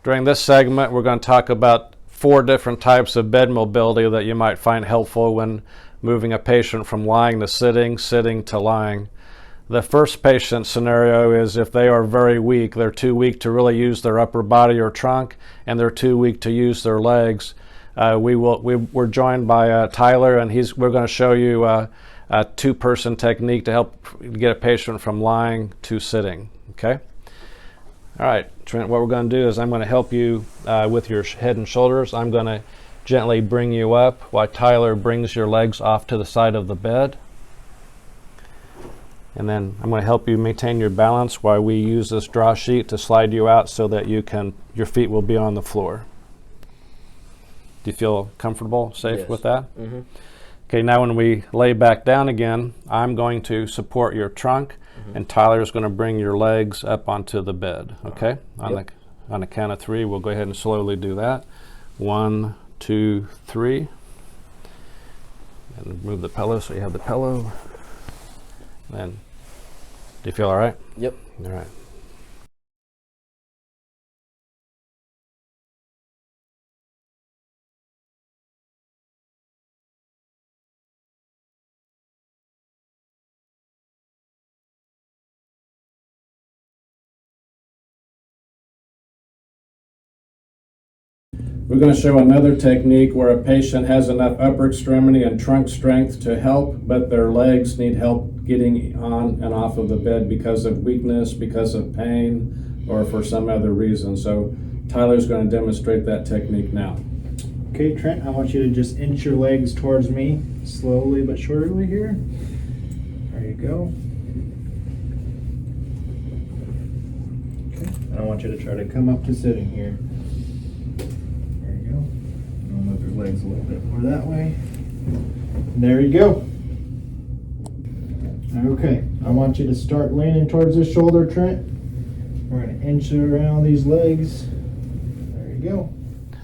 During this segment, we're going to talk about 4 different types of bed mobility that you might find helpful when moving a patient from lying to sitting, sitting to lying. The first patient scenario is if they are very weak. They're too weak to really use their upper body or trunk, and they're too weak to use their legs. We're joined by Tyler, and we're going to show you a 2-person technique to help get a patient from lying to sitting. Okay? All right, Trent, what we're going to do is I'm going to help you with your head and shoulders. I'm going to gently bring you up while Tyler brings your legs off to the side of the bed. And then I'm going to help you maintain your balance while we use this draw sheet to slide you out so that your feet will be on the floor. Do you feel comfortable, safe Yes. with that? Mm-hmm. Okay, now when we lay back down again, I'm going to support your trunk, and Tyler's going to bring your legs up onto the bed, okay? On the count of 3, we'll go ahead and slowly do that. 1, 2, 3. And move the pillow so you have the pillow. Then, do you feel all right? Yep. All right. We're going to show another technique where a patient has enough upper extremity and trunk strength to help, but their legs need help getting on and off of the bed because of weakness, because of pain, or for some other reason. So Tyler's going to demonstrate that technique now. Okay, Trent, I want you to just inch your legs towards me, slowly but surely here. There you go. Okay, and I want you to try to come up to sitting here. There you go. I'll move your legs a little bit more that way. There you go. Okay, I want you to start leaning towards the shoulder, Trent. We're going to inch around these legs. There you go.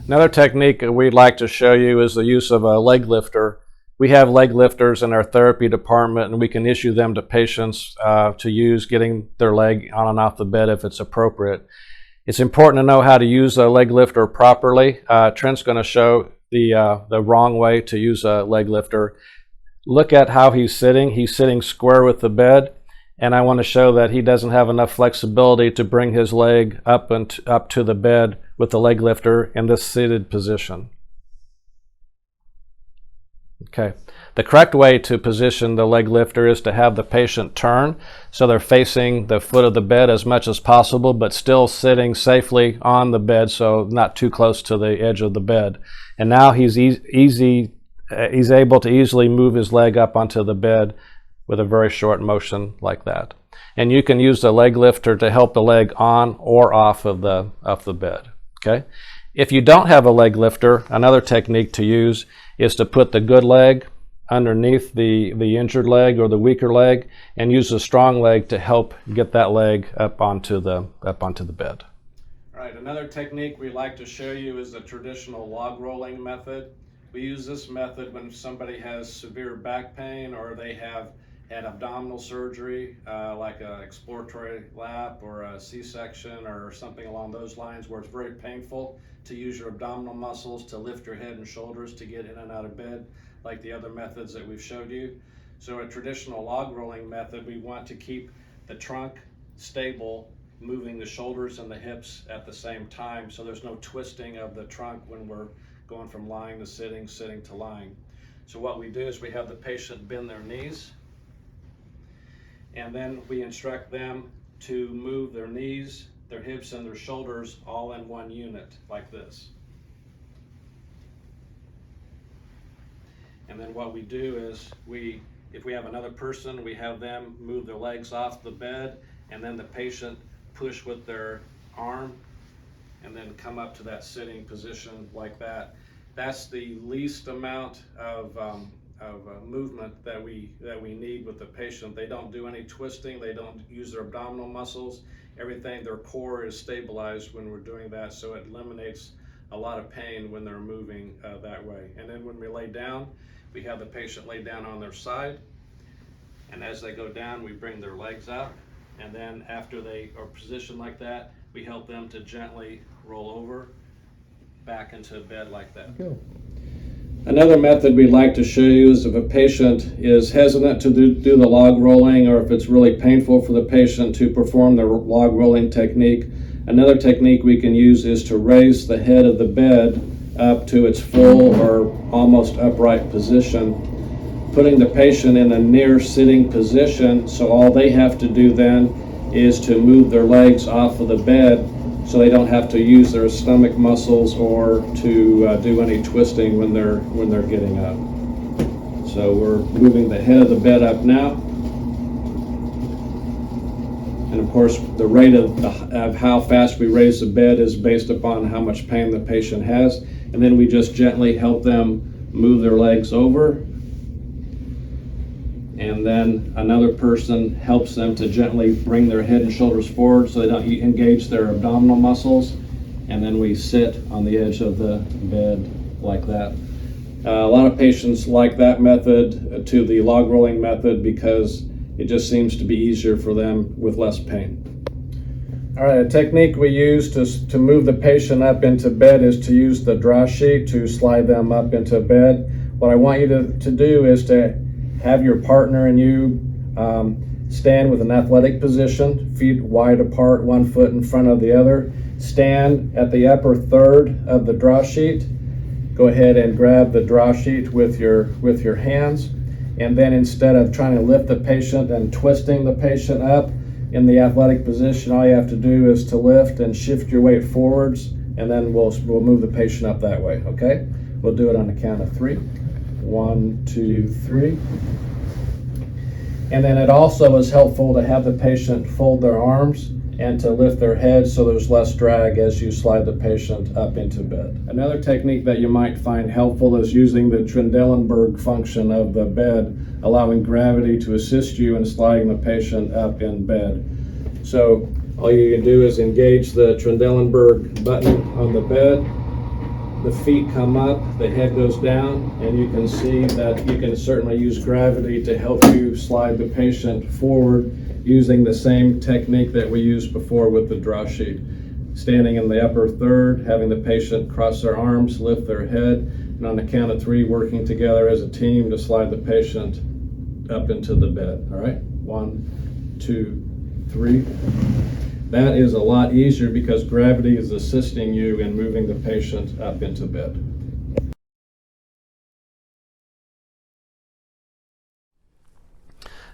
Another technique we'd like to show you is the use of a leg lifter. We have leg lifters in our therapy department, and we can issue them to patients to use getting their leg on and off the bed if it's appropriate. It's important to know how to use a leg lifter properly. Trent's going to show the wrong way to use a leg lifter. Look at how he's sitting. He's sitting square with the bed, and I want to show that he doesn't have enough flexibility to bring his leg up to the bed with the leg lifter in this seated position. Okay. The correct way to position the leg lifter is to have the patient turn so they're facing the foot of the bed as much as possible, but still sitting safely on the bed, so not too close to the edge of the bed. And now he's able to easily move his leg up onto the bed with a very short motion like that. And you can use the leg lifter to help the leg on or off of the bed. Okay? If you don't have a leg lifter, another technique to use is to put the good leg underneath the injured leg or the weaker leg, and use the strong leg to help get that leg up onto the bed. All right, another technique we like to show you is the traditional log rolling method. We use this method when somebody has severe back pain or they have had abdominal surgery, like an exploratory lap or a C-section or something along those lines, where it's very painful to use your abdominal muscles to lift your head and shoulders to get in and out of bed, like the other methods that we've showed you. So a traditional log rolling method, we want to keep the trunk stable, moving the shoulders and the hips at the same time, so there's no twisting of the trunk when we're going from lying to sitting, sitting to lying. So what we do is we have the patient bend their knees, and then we instruct them to move their knees, their hips, and their shoulders all in one unit, like this. And then what we do is, if we have another person, we have them move their legs off the bed, and then the patient push with their arm, and then come up to that sitting position like that. That's the least amount of movement that we need with the patient. They don't do any twisting. They don't use their abdominal muscles. Everything, their core is stabilized when we're doing that, so it eliminates a lot of pain when they're moving that way. And then when we lay down, we have the patient lay down on their side, and as they go down, we bring their legs out, and then after they are positioned like that, we help them to gently roll over, back into bed like that. Go. Another method we'd like to show you is if a patient is hesitant to do the log rolling, or if it's really painful for the patient to perform the log rolling technique. Another technique we can use is to raise the head of the bed up to its full or almost upright position, putting the patient in a near sitting position, so all they have to do then is to move their legs off of the bed so they don't have to use their stomach muscles or to do any twisting when they're getting up. So we're moving the head of the bed up now. And of course, the rate of how fast we raise the bed is based upon how much pain the patient has. And then we just gently help them move their legs over. And then another person helps them to gently bring their head and shoulders forward so they don't engage their abdominal muscles. And then we sit on the edge of the bed like that. A lot of patients like that method to the log rolling method because it just seems to be easier for them with less pain. All right, a technique we use to move the patient up into bed is to use the draw sheet to slide them up into bed. What I want you to do is to have your partner and you stand with an athletic position, feet wide apart, 1 foot in front of the other. Stand at the upper third of the draw sheet. Go ahead and grab the draw sheet with your hands. And then instead of trying to lift the patient and twisting the patient up in the athletic position, all you have to do is to lift and shift your weight forwards, and then we'll move the patient up that way, okay? We'll do it on the count of 3. 1, 2, 3. And then it also is helpful to have the patient fold their arms and to lift their head so there's less drag as you slide the patient up into bed. Another technique that you might find helpful is using the Trendelenburg function of the bed, allowing gravity to assist you in sliding the patient up in bed. So all you can do is engage the Trendelenburg button on the bed. The feet come up, the head goes down, and you can see that you can certainly use gravity to help you slide the patient forward using the same technique that we used before with the draw sheet. Standing in the upper third, having the patient cross their arms, lift their head, and on the count of 3, working together as a team to slide the patient up into the bed. All right, 1, 2, 3. That is a lot easier because gravity is assisting you in moving the patient up into bed.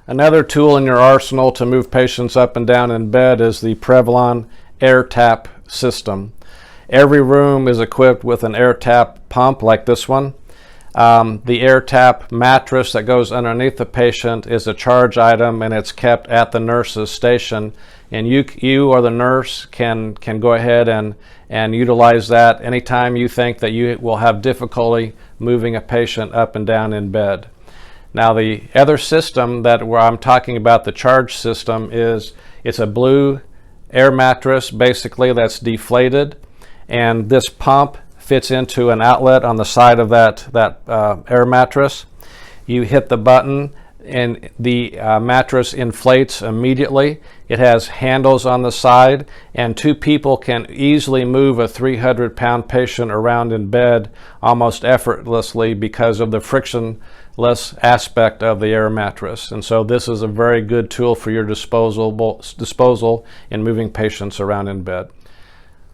Another tool in your arsenal to move patients up and down in bed is the Prevolon Air Tap System. Every room is equipped with an air tap pump like this one. The air tap mattress that goes underneath the patient is a charge item, and it's kept at the nurse's station. And you or the nurse can go ahead and utilize that anytime you think that you will have difficulty moving a patient up and down in bed. Now the other system that where I'm talking about, the charge system, it's a blue air mattress basically that's deflated, and this pump fits into an outlet on the side of that air mattress. You hit the button and the mattress inflates immediately. It has handles on the side, and 2 people can easily move a 300-pound patient around in bed almost effortlessly because of the frictionless aspect of the air mattress. And so this is a very good tool for your disposal in moving patients around in bed.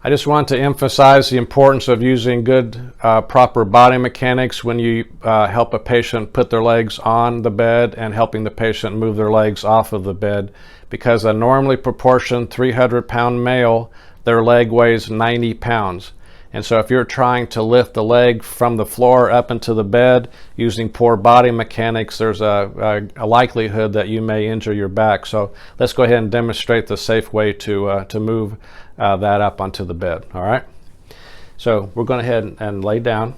I just want to emphasize the importance of using good, proper body mechanics when you help a patient put their legs on the bed and helping the patient move their legs off of the bed, because a normally proportioned 300-pound male, their leg weighs 90 pounds. And so if you're trying to lift the leg from the floor up into the bed using poor body mechanics, there's a likelihood that you may injure your back. So let's go ahead and demonstrate the safe way to move that up onto the bed. All right. So we're going to head and lay down.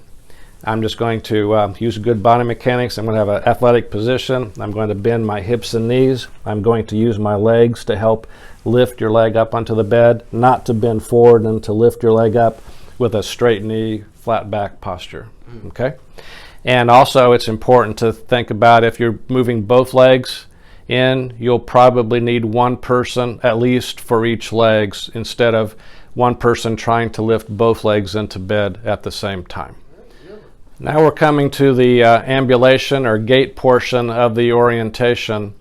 I'm just going to use good body mechanics. I'm going to have an athletic position. I'm going to bend my hips and knees. I'm going to use my legs to help lift your leg up onto the bed, not to bend forward and to lift your leg up with a straight knee, flat back posture. Okay. And also it's important to think about if you're moving both legs in, you'll probably need one person at least for each legs instead of one person trying to lift both legs into bed at the same time. Now we're coming to the ambulation or gait portion of the orientation.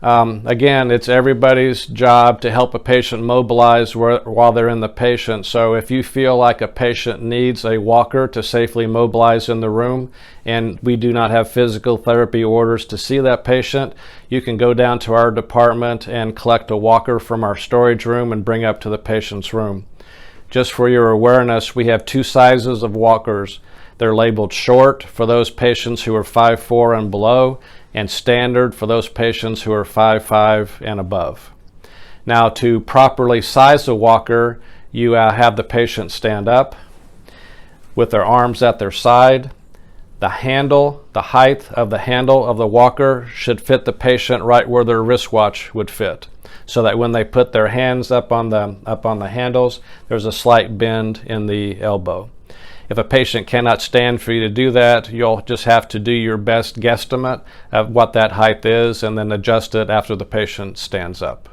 Again, it's everybody's job to help a patient mobilize while they're in the patient. So if you feel like a patient needs a walker to safely mobilize in the room, and we do not have physical therapy orders to see that patient, you can go down to our department and collect a walker from our storage room and bring up to the patient's room. Just for your awareness, we have two sizes of walkers. They're labeled short for those patients who are 5'4" and below, and standard for those patients who are 5'5" and above. Now, to properly size a walker, you have the patient stand up with their arms at their side. The height of the handle of the walker should fit the patient right where their wristwatch would fit, so that when they put their hands up on the handles, there's a slight bend in the elbow. If a patient cannot stand for you to do that, you'll just have to do your best guesstimate of what that height is and then adjust it after the patient stands up.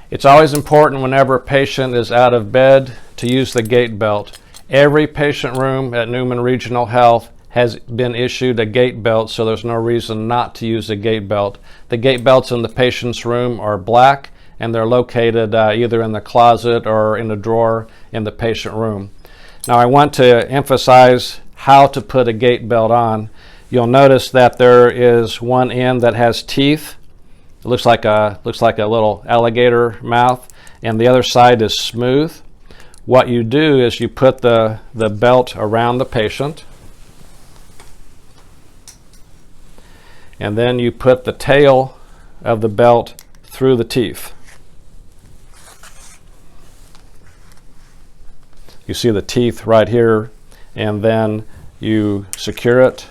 It's always important whenever a patient is out of bed to use the gait belt. Every patient room at Newman Regional Health has been issued a gait belt, so there's no reason not to use a gait belt. The gait belts in the patient's room are black, and they're located either in the closet or in a drawer in the patient room. Now, I want to emphasize how to put a gait belt on. You'll notice that there is one end that has teeth. It looks like a little alligator mouth, and the other side is smooth. What you do is you put the belt around the patient, and then you put the tail of the belt through the teeth. You see the teeth right here, and then you secure it.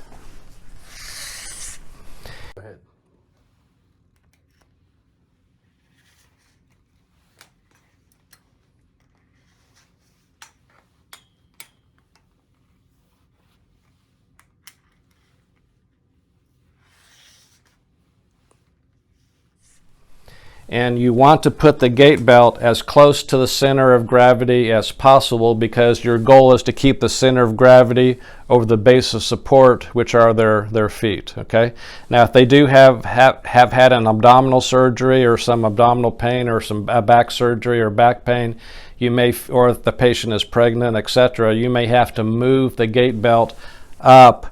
Go ahead. And you want to put the gait belt as close to the center of gravity as possible, because your goal is to keep the center of gravity over the base of support, which are their feet. Okay. Now, if they do have had an abdominal surgery or some abdominal pain or some back surgery or back pain, you may, or if the patient is pregnant, etc., you may have to move the gait belt up.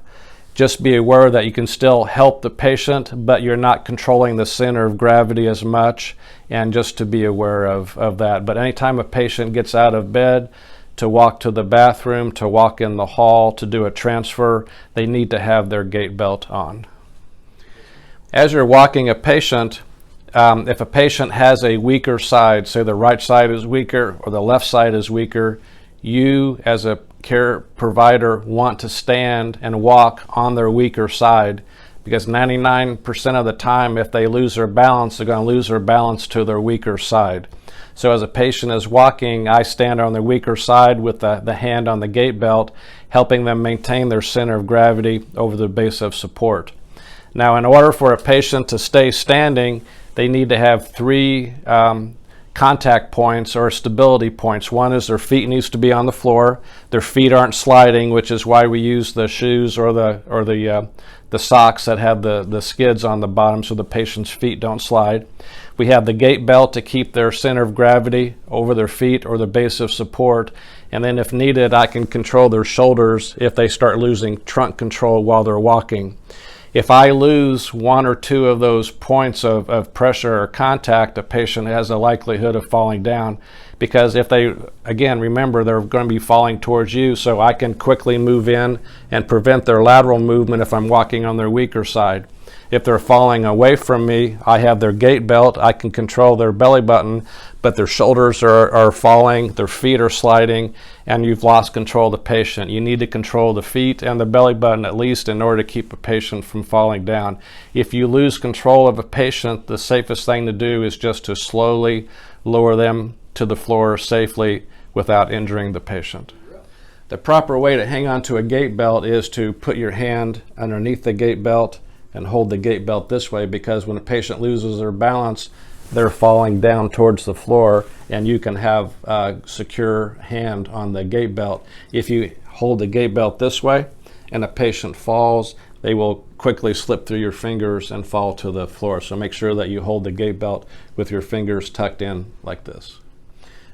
Just be aware that you can still help the patient, but you're not controlling the center of gravity as much, and just to be aware of that. But anytime a patient gets out of bed to walk to the bathroom, to walk in the hall, to do a transfer, they need to have their gait belt on. As you're walking a patient, if a patient has a weaker side, say the right side is weaker or the left side is weaker, you as a care provider want to stand and walk on their weaker side, because 99% of the time, if they lose their balance, they're going to lose their balance to their weaker side. So as a patient is walking, I stand on their weaker side with the hand on the gait belt, helping them maintain their center of gravity over the base of support. Now, in order for a patient to stay standing, they need to have three contact points or stability points. One is their feet needs to be on the floor. Their feet aren't sliding, which is why we use the shoes or the socks that have the skids on the bottom, so the patient's feet don't slide. We have the gait belt to keep their center of gravity over their feet or the base of support. And then if needed, I can control their shoulders if they start losing trunk control while they're walking. If I lose one or two of those points of pressure or contact, a patient has a likelihood of falling down, because if they, again, remember, they're going to be falling towards you, so I can quickly move in and prevent their lateral movement if I'm walking on their weaker side. If they're falling away from me, I have their gait belt. I can control their belly button, but their shoulders are falling, their feet are sliding, and you've lost control of the patient. You need to control the feet and the belly button at least in order to keep a patient from falling down. If you lose control of a patient, the safest thing to do is just to slowly lower them to the floor safely without injuring the patient. The proper way to hang on to a gait belt is to put your hand underneath the gait belt and hold the gait belt this way, because when a patient loses their balance, they're falling down towards the floor, and you can have a secure hand on the gait belt. If you hold the gait belt this way and a patient falls, they will quickly slip through your fingers and fall to the floor. So make sure that you hold the gait belt with your fingers tucked in like this.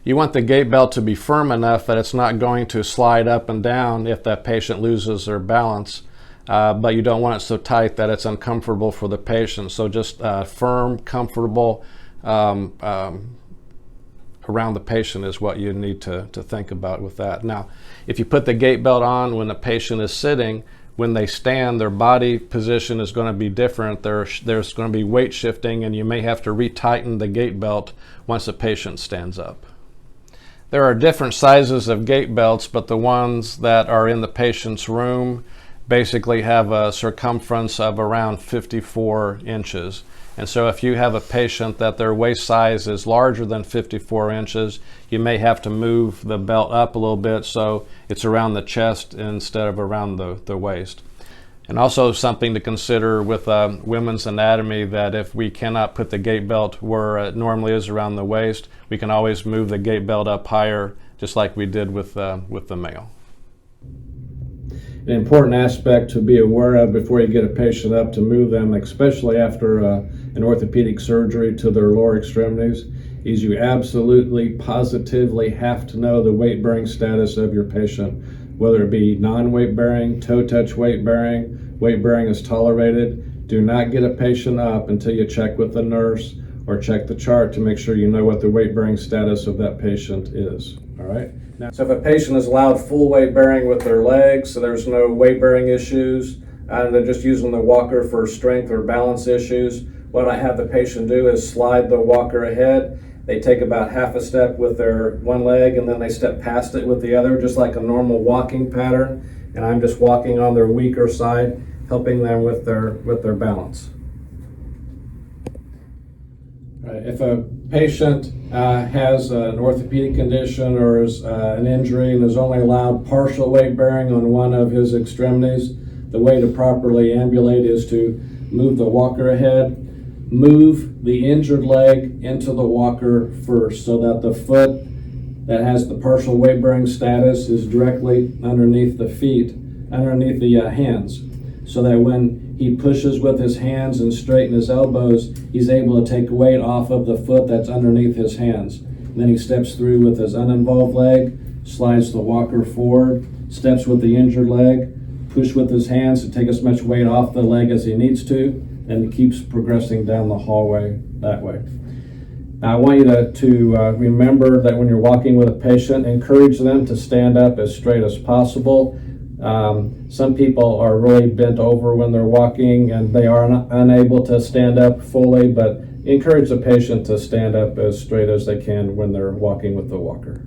You want the gait belt to be firm enough that it's not going to slide up and down if that patient loses their balance, but you don't want it so tight that it's uncomfortable for the patient. So just firm, comfortable around the patient is what you need to think about with that. Now, if you put the gait belt on when the patient is sitting, when they stand, their body position is going to be different. There's going to be weight shifting, and you may have to retighten the gait belt once the patient stands up. There are different sizes of gait belts, but the ones that are in the patient's room basically have a circumference of around 54 inches. And so if you have a patient that their waist size is larger than 54 inches, you may have to move the belt up a little bit so it's around the chest instead of around the waist. And also something to consider with women's anatomy, that if we cannot put the gait belt where it normally is around the waist, we can always move the gait belt up higher, just like we did with the male. An important aspect to be aware of before you get a patient up to move them, especially after an orthopedic surgery to their lower extremities, is you absolutely, positively have to know the weight-bearing status of your patient, whether it be non-weight bearing, toe touch weight bearing is tolerated. Do not get a patient up until you check with the nurse or check the chart to make sure you know what the weight-bearing status of that patient is. All right. Now, so if a patient is allowed full weight bearing with their legs, so there's no weight bearing issues, and they're just using the walker for strength or balance issues, what I have the patient do is slide the walker ahead. They take about half a step with their one leg, and then they step past it with the other, just like a normal walking pattern. And I'm just walking on their weaker side, helping them with their balance. Right. If a patient has an orthopedic condition or is an injury and is only allowed partial weight bearing on one of his extremities, the way to properly ambulate is to move the walker ahead, move the injured leg into the walker first, so that the foot that has the partial weight bearing status is directly underneath the feet, underneath the hands, so that when he pushes with his hands and straighten his elbows, he's able to take weight off of the foot that's underneath his hands. And then he steps through with his uninvolved leg, slides the walker forward, steps with the injured leg, push with his hands to take as much weight off the leg as he needs to, and keeps progressing down the hallway that way. Now, I want you to remember that when you're walking with a patient, encourage them to stand up as straight as possible. Some people are really bent over when they're walking and they are unable to stand up fully, but encourage the patient to stand up as straight as they can when they're walking with the walker.